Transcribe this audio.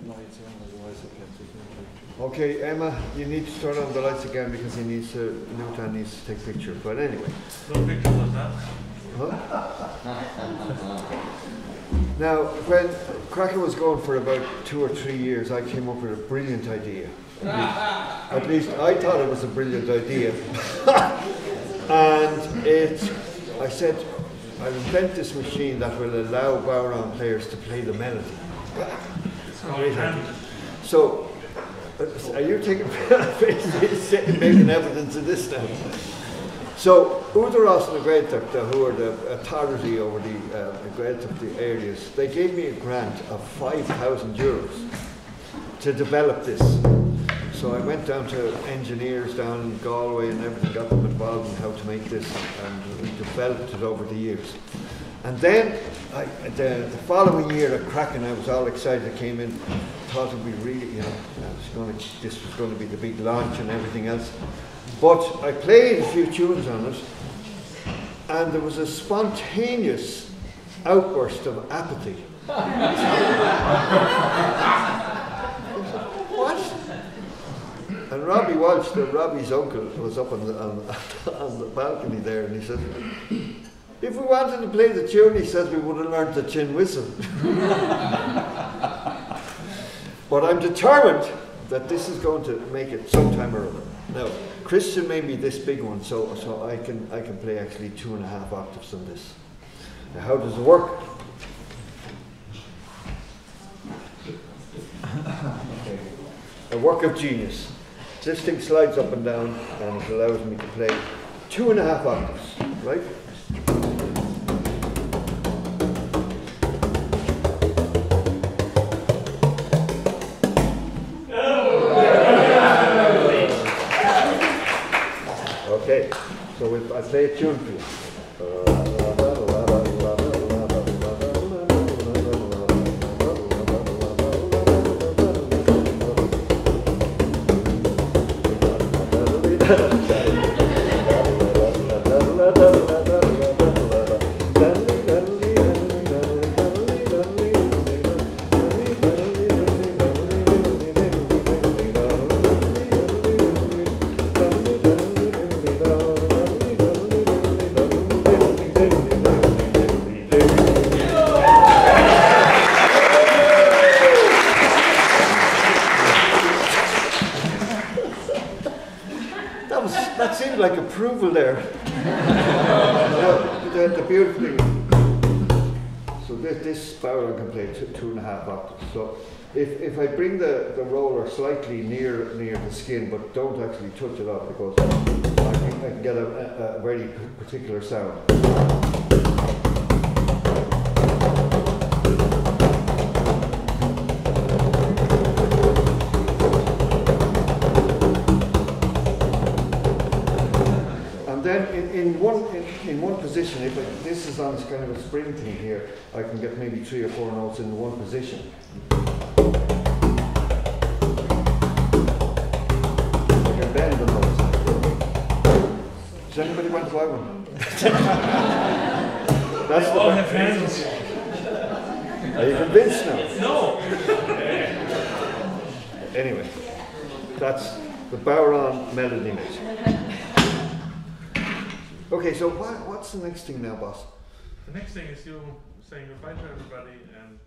lights on, otherwise I can't see anything. Okay, Emma, you need to turn on the lights again because he needs to, Newton needs to take a picture. But anyway. No pictures of that. Huh? Now, when Craiceann was going for about 2 or 3 years, I came up with a brilliant idea. At least I thought it was a brilliant idea. And I said, I'll invent this machine that will allow bodhran players to play the melody. So, are you taking making evidence of this now? So, Údarás na Gaeltachta, who are the authority over the Gaeltachta areas, they gave me a grant of €5,000 to develop this. So I went down to engineers down in Galway and everything, got them involved in how to make this, and we developed it over the years. And then the following year at Craiceann, I was all excited. I came in, thought it would be really, you know, this was going to be the big launch and everything else. But I played a few tunes on it, and there was a spontaneous outburst of apathy. What? And Robbie Walsh, Robbie's uncle, was up on the balcony there, and he said, if we wanted to play the tune, he says, we would have learned the chin whistle. But I'm determined that this is going to make it sometime or other. Now, Christian made me this big one, so I can play actually 2.5 octaves on this. Now, how does it work? Okay. A work of genius. This thing slides up and down, and it allows me to play 2.5 octaves, right? Okay, so I play a tune for you. That seemed like approval there. The beautiful thing. So this bodhran can play 2.5 octaves. So if I bring the roller slightly near the skin, but don't actually touch it off, because I can get a very particular sound. Then in one position, if this is on this kind of a spring thing here, I can get maybe 3 or 4 notes in one position. I can bend the notes. Does anybody want to buy one? That's all have hands. Are you convinced now? No. Anyway, that's the bodhran melody mix. Okay, so what's the next thing now, boss? The next thing is you saying goodbye to everybody and